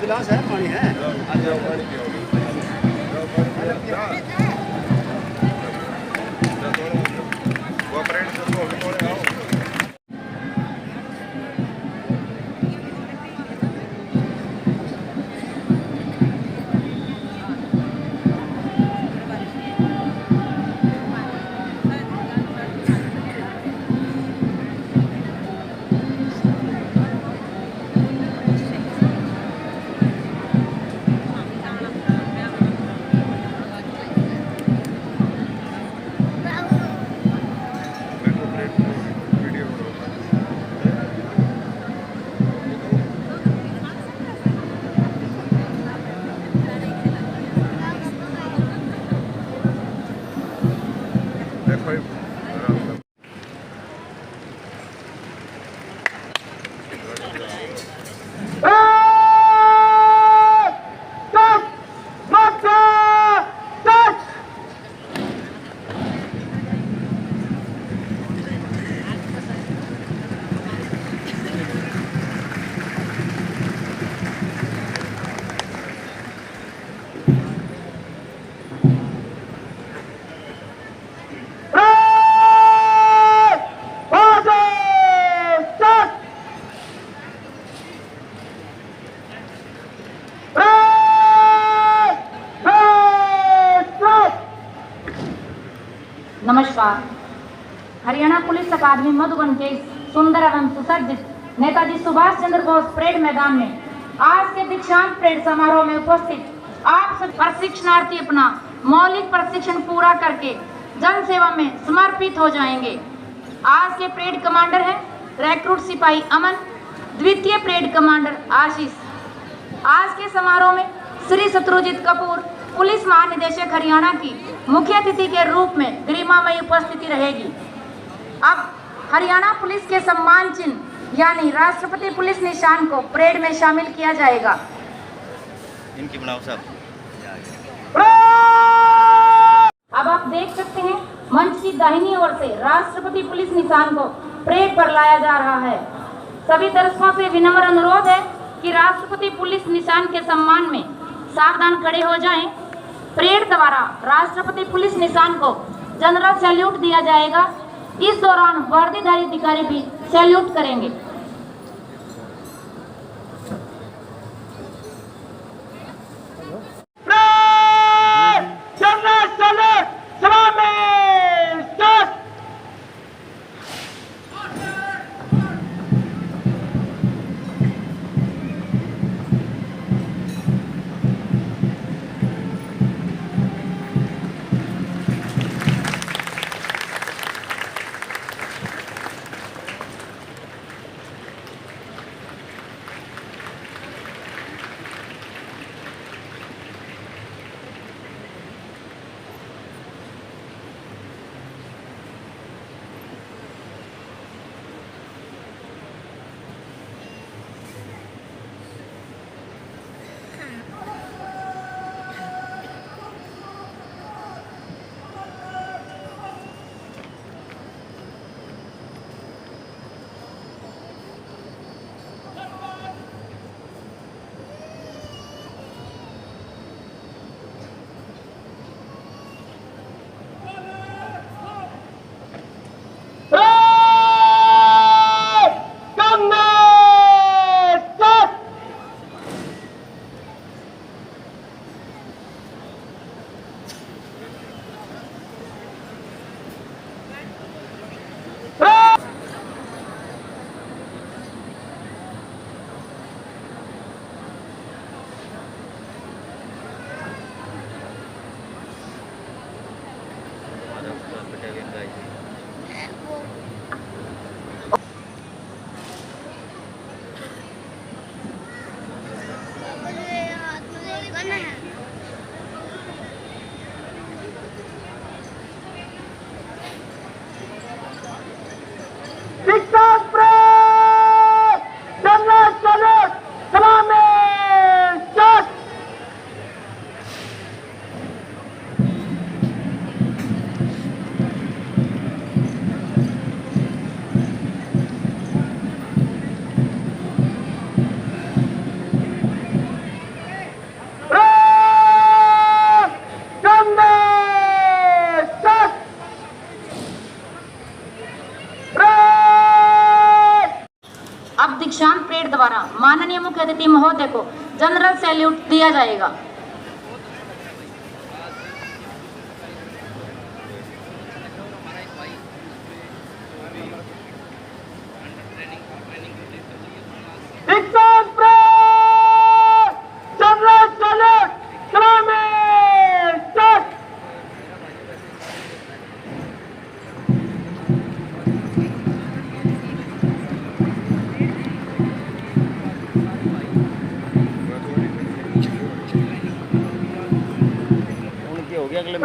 गिलास है, पानी है। नमस्कार। हरियाणा पुलिस अकादमी मधुबन के सुंदर एवं सुसज्जित नेताजी सुभाष चंद्र बोस परेड मैदान में आज के दीक्षांत परेड समारोह में उपस्थित आप सब प्रशिक्षणार्थी अपना मौलिक प्रशिक्षण पूरा करके जन सेवा में समर्पित हो जाएंगे। आज के परेड कमांडर हैं रिक्रूट सिपाही अमन, द्वितीय परेड कमांडर आशीष। आज के समारोह में श्री शत्रुजीत कपूर पुलिस महानिदेशक हरियाणा की मुख्य अतिथि के रूप में गरिमामयी उपस्थिति रहेगी। अब हरियाणा पुलिस के सम्मान चिन्ह यानी राष्ट्रपति पुलिस निशान को परेड में शामिल किया जाएगा। इनकी बनाओ सब। अब आप देख सकते हैं मंच की दाहिनी ओर से राष्ट्रपति पुलिस निशान को परेड पर लाया जा रहा है। सभी दर्शकों से विनम्र अनुरोध है कि राष्ट्रपति पुलिस निशान के सम्मान में सावधान खड़े हो जाएं। परेड द्वारा राष्ट्रपति पुलिस निशान को जनरल सैल्यूट दिया जाएगा। इस दौरान वर्दीधारी अधिकारी भी सैल्यूट करेंगे। अतिथि महोदय को जनरल सैल्यूट दिया जाएगा। हो गया अगले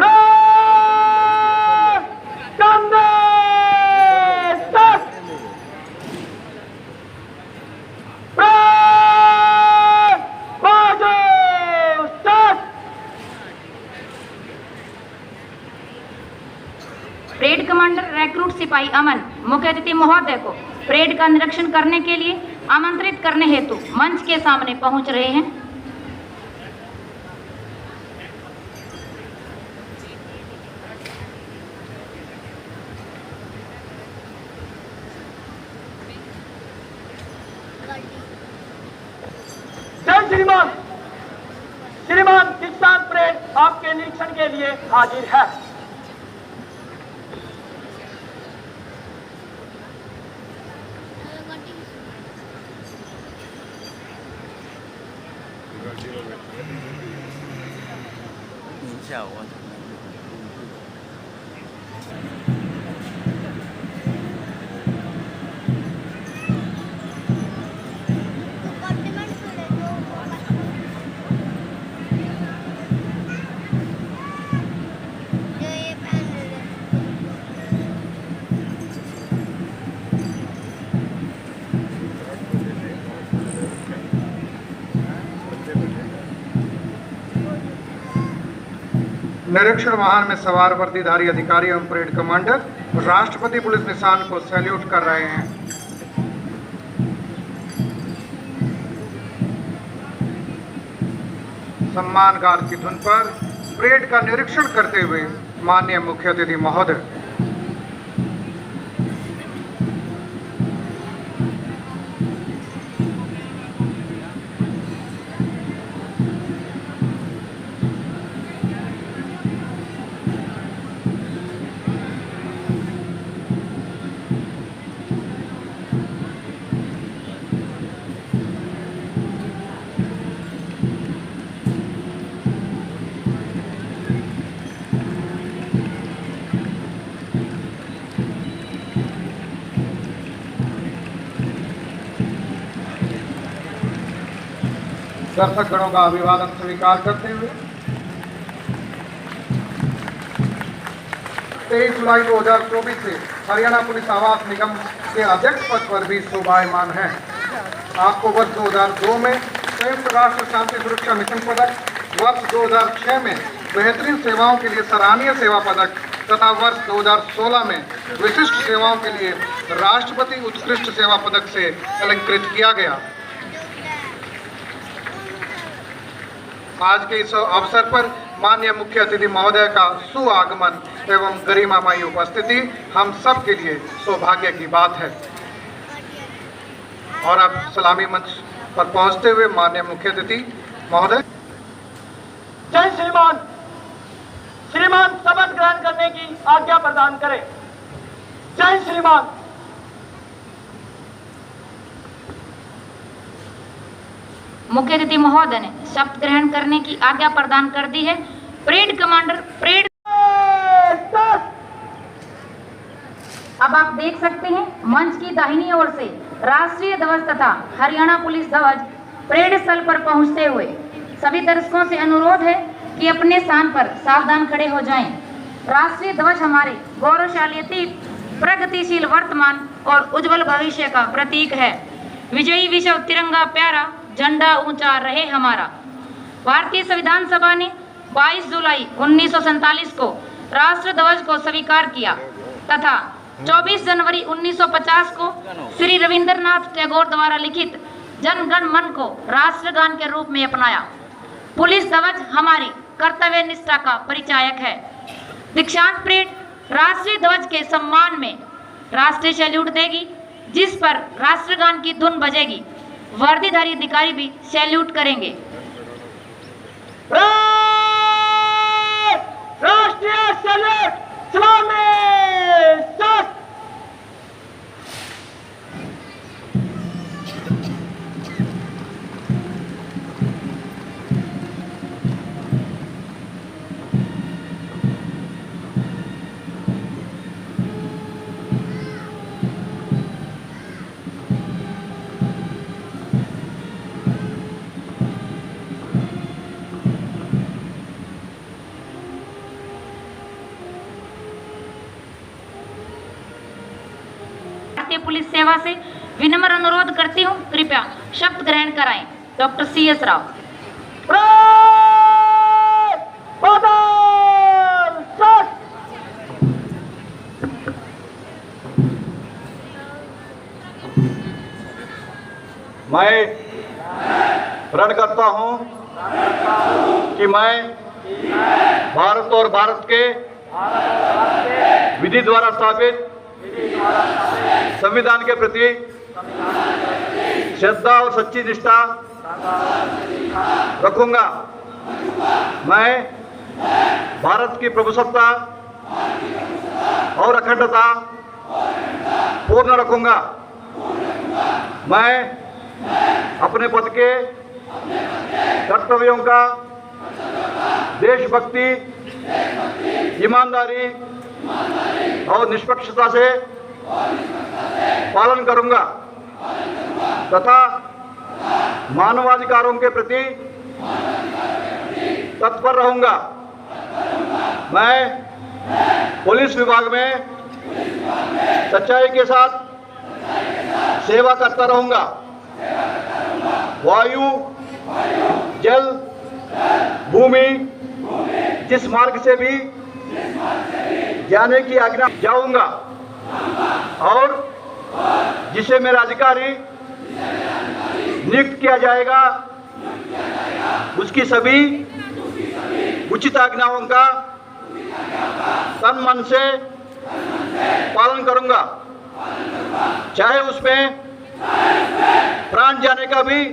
परेड कमांडर रिक्रूट सिपाही अमन मुख्य अतिथि महोदय को परेड का निरीक्षण करने के लिए आमंत्रित करने हेतु मंच के सामने पहुंच रहे हैं। जय श्रीमान। श्रीमान दीक्षांत परेड आपके निरीक्षण के लिए हाजिर है। नीचे आओ। निरीक्षण वाहन में सवार वर्दीधारी अधिकारी एवं परेड कमांडर राष्ट्रपति पुलिस निशान को सैल्यूट कर रहे हैं। सम्मान गान की धुन पर परेड का निरीक्षण करते हुए माननीय मुख्य अतिथि महोदय। दर्शकगणों का अभिवादन स्वीकार करते हुए 23 जुलाई 2024 से हरियाणा पुलिस आवास निगम के अध्यक्ष पद पर भी शोभायमान हैं। आपको वर्ष 2002 में संयुक्त राष्ट्र शांति सुरक्षा मिशन पदक, वर्ष 2006 में बेहतरीन सेवाओं के लिए सराहनीय सेवा पदक तथा वर्ष 2016 में विशिष्ट सेवाओं के लिए राष्ट्रपति उत्कृष्ट सेवा पदक से अलंकृत किया गया। आज के इस अवसर पर माननीय मुख्य अतिथि महोदय का सुआगमन एवं गरिमामयी उपस्थिति हम सब के लिए सौभाग्य की बात है। और अब सलामी मंच पर पहुंचते हुए माननीय मुख्य अतिथि महोदय। जय श्रीमान। श्रीमान शपथ ग्रहण करने की आज्ञा प्रदान करें। जय श्रीमान। मुख्य अतिथि महोदय ने शपथ ग्रहण करने की आज्ञा प्रदान कर दी है। Parade commander parade. अब आप देख सकते हैं मंच की दाहिनी ओर से राष्ट्रीय ध्वज तथा हरियाणा पुलिस ध्वज परेड स्थल पर पहुंचते हुए सभी दर्शकों से अनुरोध है कि अपने स्थान पर सावधान खड़े हो जाएं। राष्ट्रीय ध्वज हमारे गौरवशाली अतीत, प्रगतिशील वर्तमान और उज्जवल भविष्य का प्रतीक है। विजयी विश्व तिरंगा प्यारा, झंडा ऊंचा रहे हमारा। भारतीय संविधान सभा ने 22 जुलाई 1947 को राष्ट्र ध्वज को स्वीकार किया तथा 24 जनवरी 1950 को श्री रविंद्रनाथ टैगोर द्वारा लिखित जन गण मन को राष्ट्रगान के रूप में अपनाया। पुलिस ध्वज हमारी कर्तव्य निष्ठा का परिचायक है। दीक्षांत परेड राष्ट्रीय ध्वज के सम्मान में राष्ट्रीय सैल्यूट देगी, जिस पर राष्ट्रगान की धुन बजेगी। वर्दीधारी अधिकारी भी सैल्यूट करेंगे। राष्ट्रीय सैल्यूट सलामी सत। भारतीय पुलिस सेवा से विनम्र अनुरोध करती हूँ, कृपया शपथ ग्रहण कराएं। Doctor CS Rao. मैं प्रण करता हूं कि मैं भारत और भारत के विधि द्वारा स्थापित संविधान के प्रति श्रद्धा और सच्ची निष्ठा रखूंगा। मैं भारत की प्रभुसत्ता और अखंडता पूर्ण रखूंगा। मैं अपने पद के कर्तव्यों का देशभक्ति, ईमानदारी और निष्पक्षता से पालन करूंगा तथा मानवाधिकारों के प्रति तत्पर रहूंगा। मैं पुलिस विभाग में सच्चाई के साथ सेवा करता रहूंगा। वायु, जल, भूमि जिस मार्ग से भी जाने की आज्ञा जाऊंगा और जिसे मेरा अधिकारी नियुक्त किया जाएगा उसकी सभी उचित आज्ञाओं का तन मन से पालन करूंगा, चाहे उसमें प्राण जाने का भी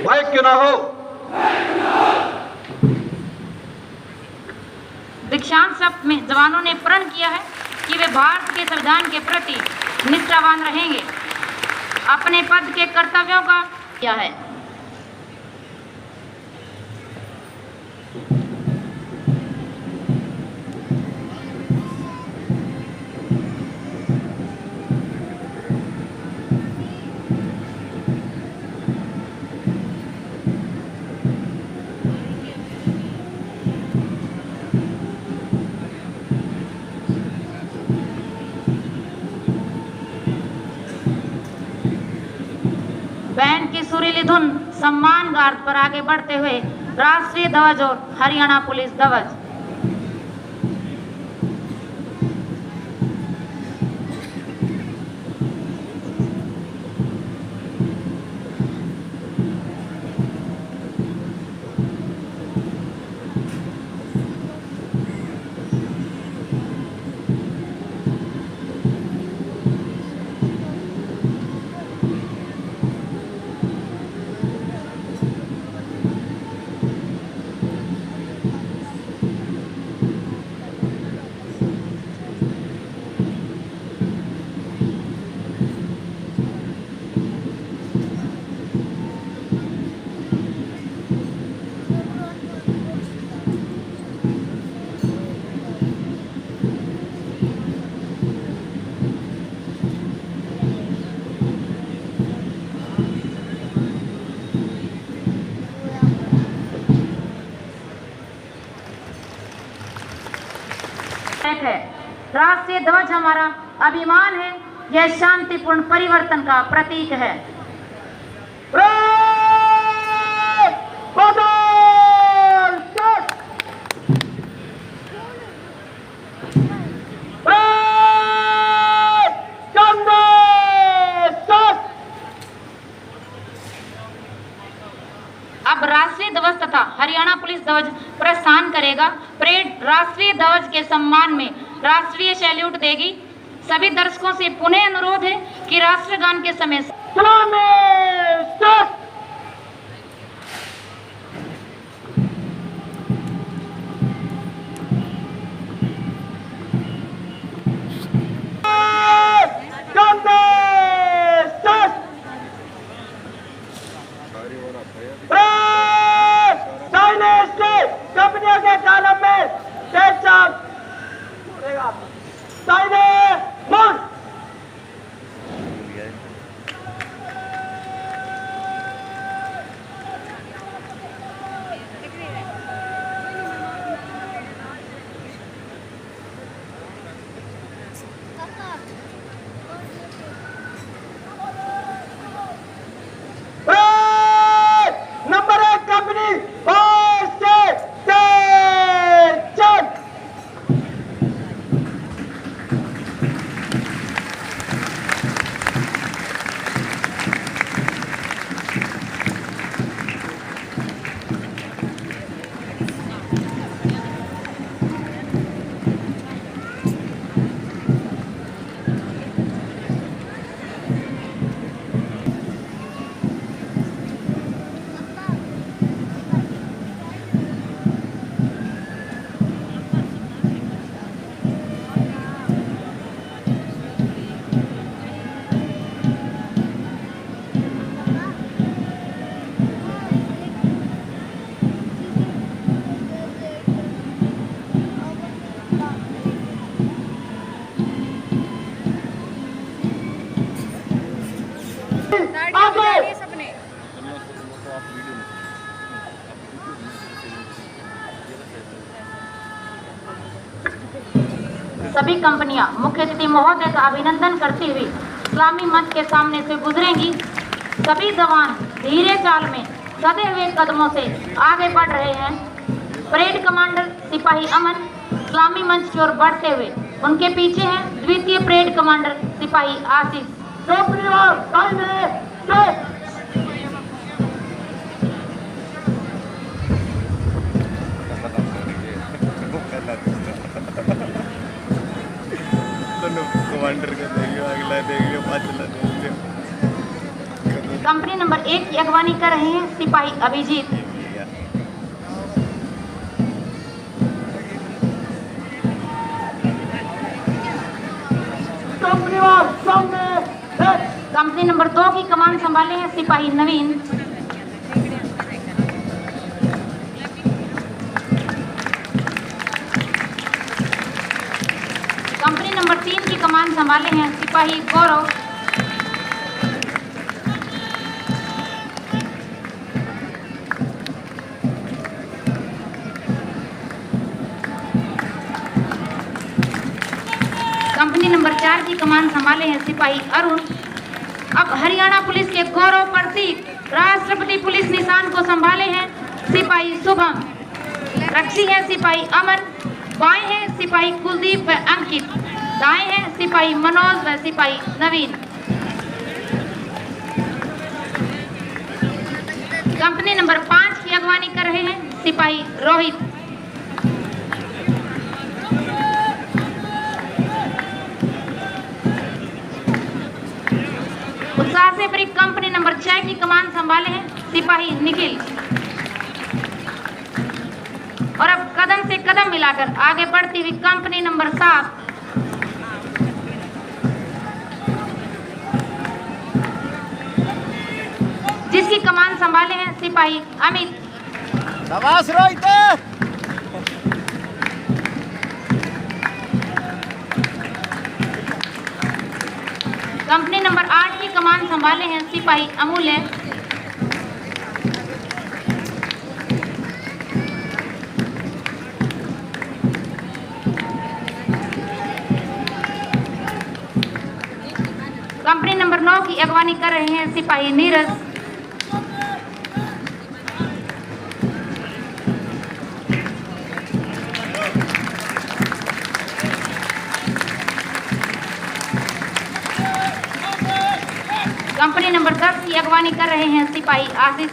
भय क्यों ना हो। दीक्षांत शपथ में जवानों ने प्रण किया है कि वे भारत के संविधान के प्रति निष्ठावान रहेंगे, अपने पद के कर्तव्यों का किया है। बैंड की सुरीली धुन सम्मान गार्ड पर आगे बढ़ते हुए राष्ट्रीय ध्वज और हरियाणा पुलिस ध्वज। है राष्ट्रीय ध्वज हमारा अभिमान है, यह शांतिपूर्ण परिवर्तन का प्रतीक है। अब राष्ट्रीय ध्वज तथा हरियाणा पुलिस ध्वज प्रस्थान करेगा। परेड राष्ट्रीय ध्वज के सम्मान में राष्ट्रीय सैल्यूट देगी। सभी दर्शकों से पुनः अनुरोध है कि राष्ट्रगान के समय सलामी स्टार्ट। कंपनियों के कॉलम में नंबर 1 कंपनी सभी कंपनियां मुख्य अतिथि महोदय का अभिनंदन करते हुए इस्लामी मंच के सामने से गुजरेंगी। सभी जवान धीरे चाल में सधे हुए कदमों से आगे बढ़ रहे हैं। परेड कमांडर सिपाही अमन इस्लामी मंच की ओर बढ़ते हुए, उनके पीछे हैं द्वितीय परेड कमांडर सिपाही आशीष। कमांडर का देंगे, अगला देंगे, पांचला देंगे। कंपनी नंबर 1 की अगवानी कर रहे हैं सिपाही अभिजीत। कंपनी नंबर 2 की कमान संभाले हैं सिपाही नवीन। कंपनी नंबर 3 की कमान संभाले हैं सिपाही गौरव। कंपनी नंबर 4 की कमान संभाले हैं सिपाही अरुण। अब हरियाणा पुलिस के गौरव प्रतीक राष्ट्रपति पुलिस निशान को संभाले हैं सिपाही शुभम। रक्षी है सिपाही अमन, बाएं हैं सिपाही कुलदीप व अंकित, दाएं हैं सिपाही मनोज व सिपाही नवीन। कंपनी नंबर 5 की अगवानी कर रहे हैं सिपाही रोहित। उत्साह से भरी कंपनी नंबर 6 की कमान संभाले हैं सिपाही निखिल। और अब कदम से कदम मिलाकर आगे बढ़ती हुई कंपनी नंबर 7, जिसकी कमान संभाले हैं सिपाही अमित। शाबाश रोहित। कंपनी नंबर 8 की कमान संभाले हैं सिपाही अमूल्य। कंपनी नंबर 9 की अगवानी कर रहे हैं सिपाही नीरज। कंपनी नंबर 10 की अगवानी कर रहे हैं सिपाही आशीष।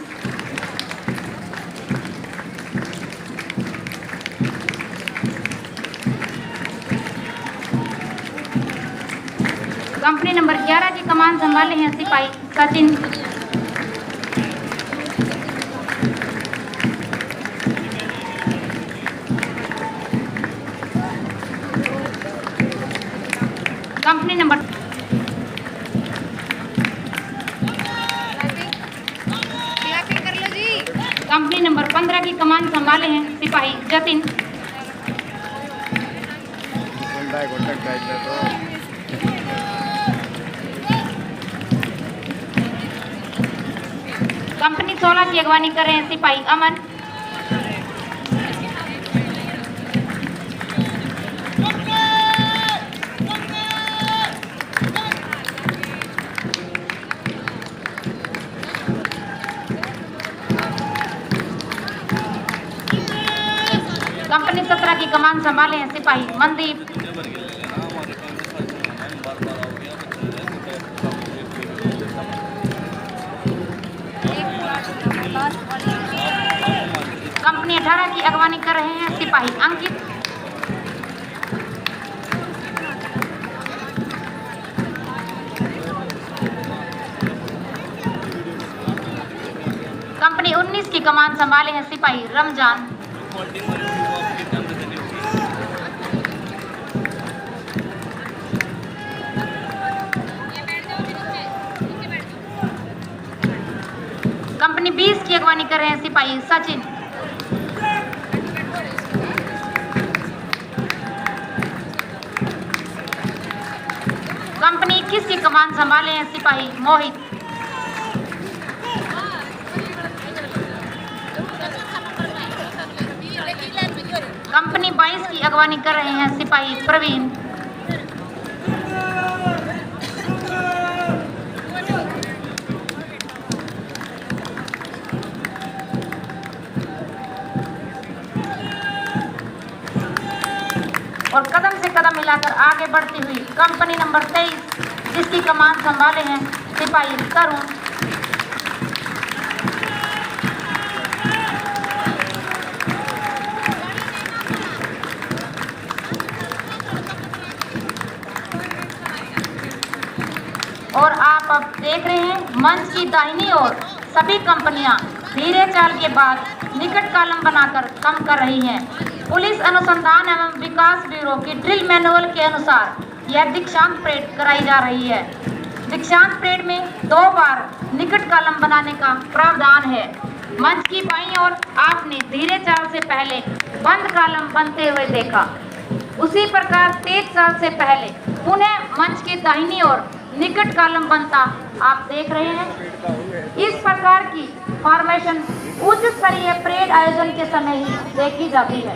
कंपनी नंबर 11 की कमान संभाले हैं सिपाही Sachin, company number company number 15 की कमान संभाले हैं सिपाही जतिन। कंपनी 16 की अगवानी कर रहे हैं सिपाही अमन। कंपनी 17 की कमान संभाले हैं सिपाही मनदीप। कंपनी 18 की अगवानी कर रहे हैं सिपाही अंकित। कंपनी 19 की कमान संभाले हैं सिपाही रमजान। कंपनी 20 की अगवानी कर रहे हैं सिपाही सचिन। कंपनी 21 की कमान संभाले हैं सिपाही मोहित। कंपनी 22 की अगवानी कर रहे हैं सिपाही प्रवीण। और कदम से कदम मिलाकर आगे बढ़ती हुई कंपनी नंबर 23 जिसकी कमान संभाले हैं सिपाही तरुण। और आप अब देख रहे हैं मंच की दाहिनी ओर सभी कंपनियां धीरे चाल के बाद निकट कॉलम बनाकर कम कर रही हैं। पुलिस अनुसंधान एवं विकास ब्यूरो की ड्रिल मैनुअल के अनुसार यह दीक्षांत परेड कराई जा रही है। दीक्षांत परेड में 2 बार निकट कॉलम बनाने का प्रावधान है। मंच की बाईं ओर आपने धीरे चाल से पहले बंद कॉलम बनते हुए देखा, उसी प्रकार तेज चाल से पहले पुनः मंच की दाहिनी ओर निकट कॉलम बनता आप देख रहे हैं। इस प्रकार की फॉर्मेशन उच्च स्तरीय परेड आयोजन के समय ही देखी जाती है।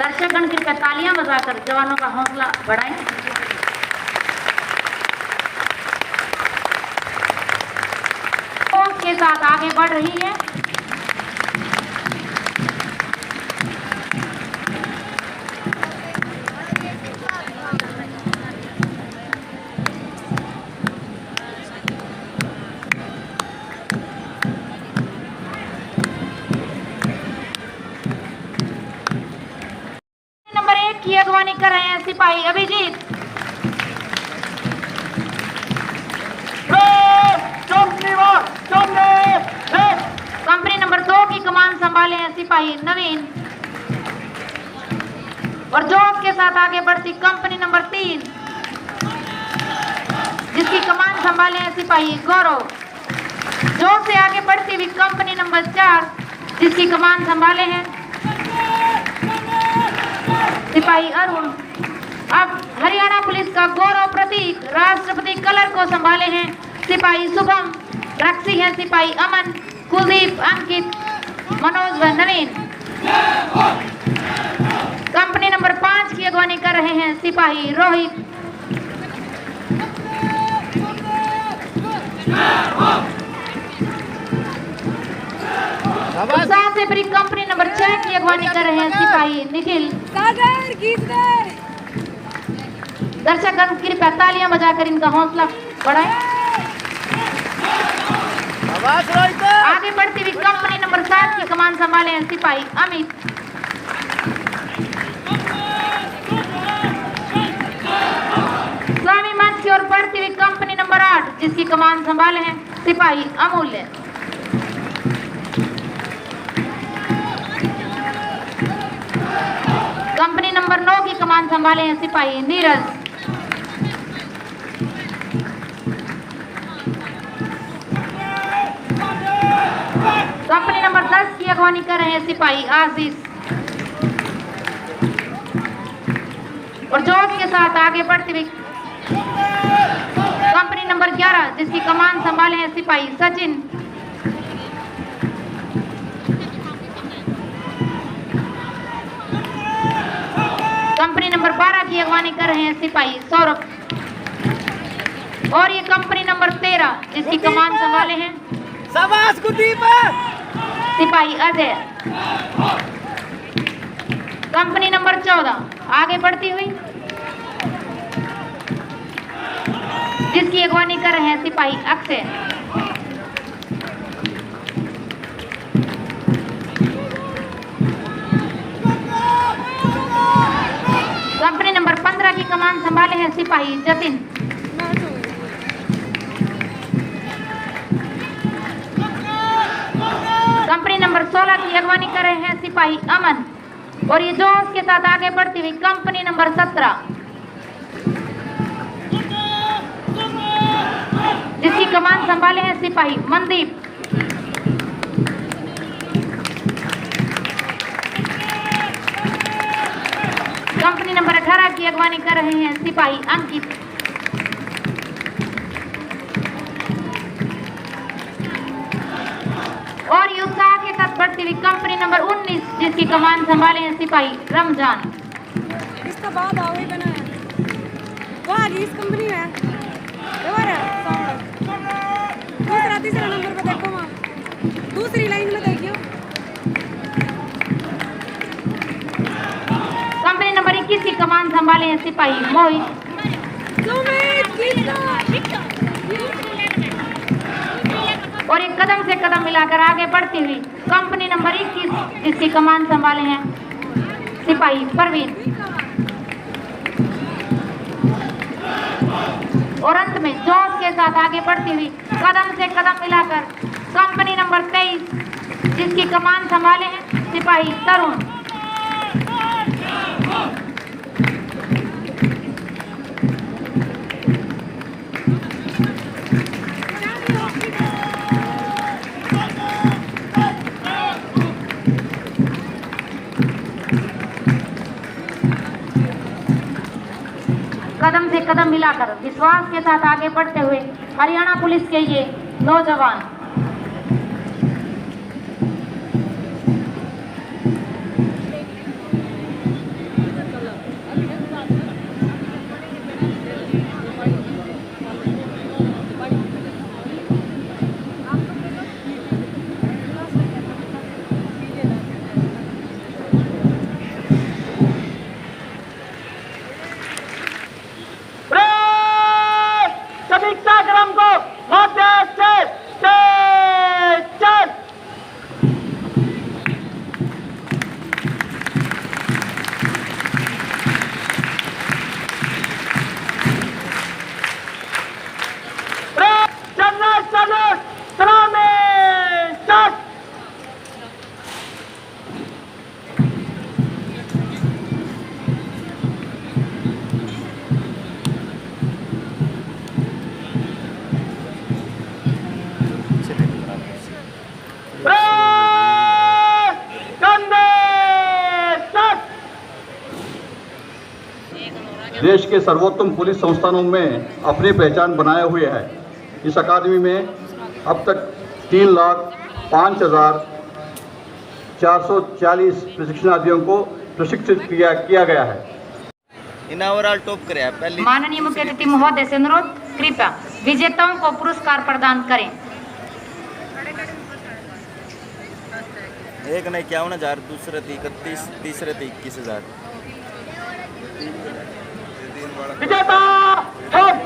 दर्शकगण कृपया तालियां बजाकर जवानों का हौसला बढ़ाएं। के साथ आगे बढ़ रही है। की अगवानी कर रहे हैं सिपाही अभिजीत। कंपनी नंबर 2 की कमान संभाले हैं सिपाही नवीन। और जोश के साथ आगे बढ़ती कंपनी नंबर 3 जिसकी कमान संभाले हैं सिपाही गौरव। जोश से आगे बढ़ती हुई कंपनी नंबर 4 जिसकी कमान संभाले हैं सिपाही अरुण। अब हरियाणा पुलिस का गौरव प्रतीक राष्ट्रपति कलर को संभाले हैं सिपाही शुभम। रक्षी हैं सिपाही अमन, कुलदीप, अंकित, मनोज व नवीन। कंपनी नंबर 5 की अगवानी कर रहे हैं सिपाही रोहित। उत्साह से भरी कंपनी नंबर 6 की अगवानी कर रहे हैं सिपाही निखिल। दर्शकगण कृपया तालियां बजाकर इनका हौसला बढ़ाएं। आगे बढ़ती हुई कंपनी नंबर 7 की कमान संभाले हैं सिपाही अमित। स्वामी मंच की ओर बढ़ती हुई कंपनी नंबर 8 जिसकी कमान संभाले हैं सिपाही अमूल्य। कंपनी नंबर 9 की कमान संभाले हैं सिपाही नीरज। कंपनी नंबर 10 की अगवानी कर रहे हैं सिपाही आशीष। और जोश के साथ आगे बढ़ती हुई कंपनी नंबर 11 जिसकी कमान संभाले हैं सिपाही सचिन। कंपनी नंबर 12 की अगवानी कर रहे हैं सिपाही सौरभ। और ये कंपनी नंबर 13 जिसकी कमान संभाले हैं सिपाही अजय। कंपनी नंबर 14 आगे बढ़ती हुई जिसकी अगवानी कर रहे हैं सिपाही अक्षय। कंपनी नंबर 15 की कमान संभाले हैं सिपाही जतिन। कंपनी नंबर 16 की अगवानी कर रहे हैं सिपाही अमन। और ये जोश के साथ आगे बढ़ती हुई कंपनी नंबर 17 जिसकी कमान संभाले हैं सिपाही मनदीप। कंपनी नंबर 18 की अगवानी कर रहे हैं सिपाही अंकित। और ये उत्साह के साथ बढ़ती हुई कंपनी नंबर 19 जिसकी कमान संभाले हैं सिपाही रमजान। इसका बाद आवे बना है वो आगे इस कंपनी में दूसरा तीसरा नंबर पे देखो वहाँ दूसरी लाइन में देखियो। कंपनी नंबर 21 की कमान संभाले हैं सिपाही मोहित। और एक कदम से कदम मिलाकर आगे बढ़ती हुई कंपनी नंबर 21 जिसकी कमान संभाले हैं सिपाही परवीन। और अंत में जोश के साथ आगे बढ़ती हुई कदम से कदम मिलाकर कंपनी नंबर 23 जिसकी कमान संभाले हैं सिपाही तरुण। कदम से कदम मिलाकर विश्वास के साथ आगे बढ़ते हुए हरियाणा पुलिस के ये नौजवान। देश के सर्वोत्तम पुलिस संस्थानों में अपनी पहचान बनाए हुए है। इस अकादमी में अब तक 3,05,440 प्रशिक्षणार्थियों को प्रशिक्षित किया गया है। इनावरल टॉप करे पहली माननीय मुख्य अतिथि महोदय से अनुरोध, कृपया विजेताओं को पुरस्कार प्रदान करें। एक ने 51,000, दूसरे 31, तीसरे 21,000। विजेता ठोक,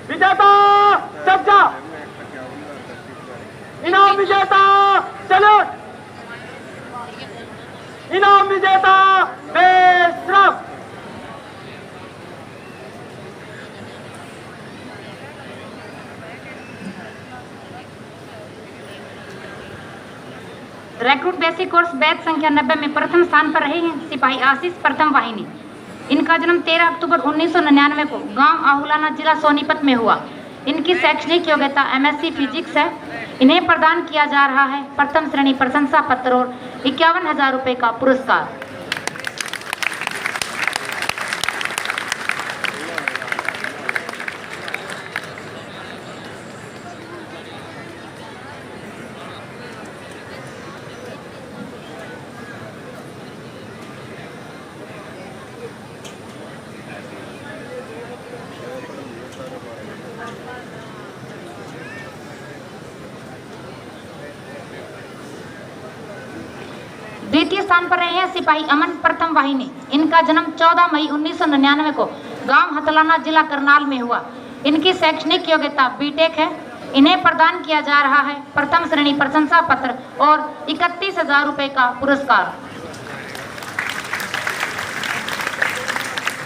विजेता सज्जा, इनाम विजेता सैल्यूट, इनाम विजेता बेशरफ। रिक्रूट बेसिक कोर्स बैच संख्या 90 में प्रथम स्थान पर रहे हैं सिपाही आशीष प्रथम वाहिनी। इनका जन्म 13 अक्टूबर 1999 को गांव आहुलाना जिला सोनीपत में हुआ। इनकी शैक्षणिक योग्यता MSc फिजिक्स है। इन्हें प्रदान किया जा रहा है प्रथम श्रेणी प्रशंसा पत्र और 51,000 रुपए का पुरस्कार। द्वितीय स्थान पर रहे हैं सिपाही अमन प्रथम वाहिनी। इनका जन्म 14 मई 1999 को गांव हतलाना जिला करनाल में हुआ। इनकी शैक्षणिक योग्यता बीटेक है। इन्हें प्रदान किया जा रहा है प्रथम श्रेणी प्रशंसा पत्र और 31,000 रुपए का पुरस्कार।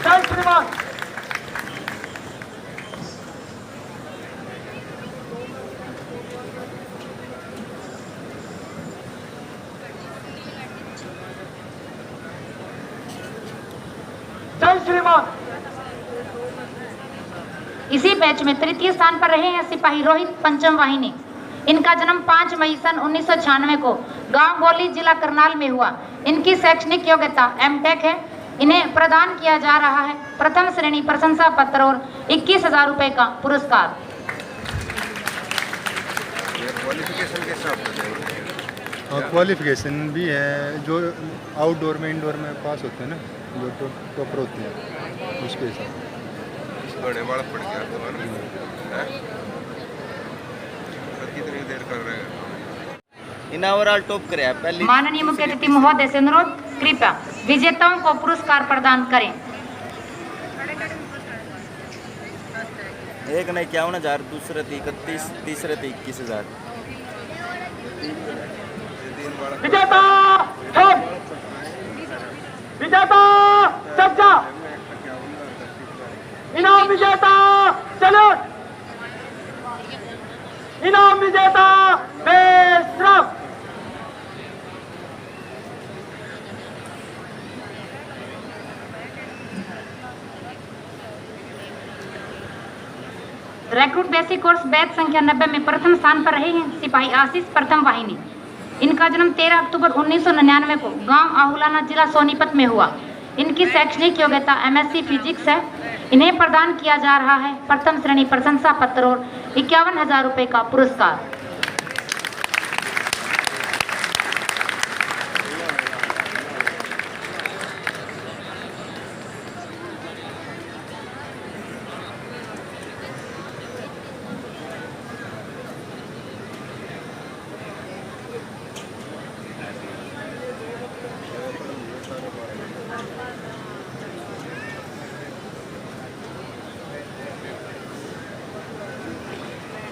जय श्रीमान। जय श्रीमान। इसी बैच में तृतीय स्थान पर रहे हैं सिपाही रोहित पंचम वाहिनी। इनका जन्म 5 मई सन 1996 को गांव गोली जिला करनाल में हुआ। इनकी शैक्षणिक योग्यता M.Tech है। इन्हें प्रदान किया जा रहा है प्रथम श्रेणी प्रशंसा पत्र और 21,000 रुपए का पुरस्कार। क्वालिफिकेशन भी है, जो आउटडोर में इंडोर में पास होते हैं ना, जो टॉपर होते हैं उसके हिसाब कितनी देर कर रहे हैं। इनावरल टॉप करे पहली माननीय मुख्य अतिथि महोदय से अनुरोध, कृपया विजेताओं को पुरस्कार प्रदान करें। एक ने 51,000, दूसरे 31, तीसरे 21,000। विजेता ठोक, विजेता सज्जा, इनाम विजेता सैल्यूट, इनाम विजेता बेशरफ। रिक्रूट बेसिक कोर्स बैच संख्या 90 में प्रथम स्थान पर रहे हैं सिपाही आशीष प्रथम वाहिनी। इनका जन्म 13 अक्टूबर 1999 को गांव आहुलाना जिला सोनीपत में हुआ। इनकी शैक्षणिक योग्यता MSc फिजिक्स है। इन्हें प्रदान किया जा रहा है प्रथम श्रेणी प्रशंसा पत्र और 51,000 रुपए का पुरस्कार।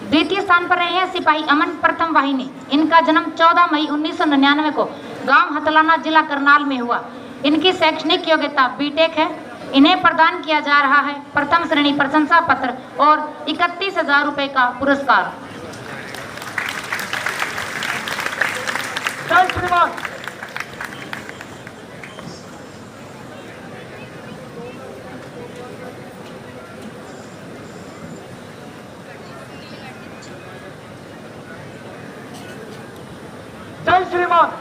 द्वितीय स्थान पर रहे हैं सिपाही अमन प्रथम वाहिनी। इनका जन्म 14 मई 1999 को गांव हतलाना जिला करनाल में हुआ। इनकी शैक्षणिक योग्यता B.Tech है। इन्हें प्रदान किया जा रहा है प्रथम श्रेणी प्रशंसा पत्र और 31,000 रुपए का पुरस्कार। जय श्रीमान। जय श्रीमान।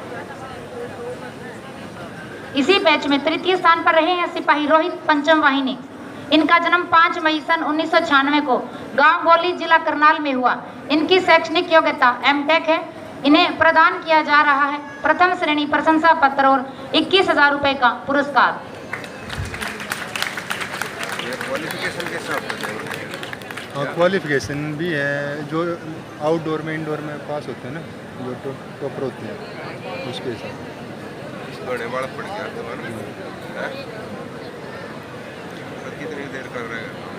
इसी बैच में तृतीय स्थान पर रहे हैं सिपाही रोहित पंचम वाहिनी। इनका जन्म 5 मई सन 1996 को गांव गोली जिला करनाल में हुआ। इनकी शैक्षणिक योग्यता M.Tech है। इन्हें प्रदान किया जा रहा है प्रथम श्रेणी प्रशंसा पत्र और 21,000 रुपए का पुरस्कार। ये क्वालिफिकेशन कैसा होता है? हाँ, क्वालिफिकेशन भी है, जो आउटडोर में इंडोर में पास होते हैं ना, जो टॉपर होते हैं उसके हिसाब। बड़े बालक पड़ गया तुम्हारा, कितनी देर कर रहे हैं?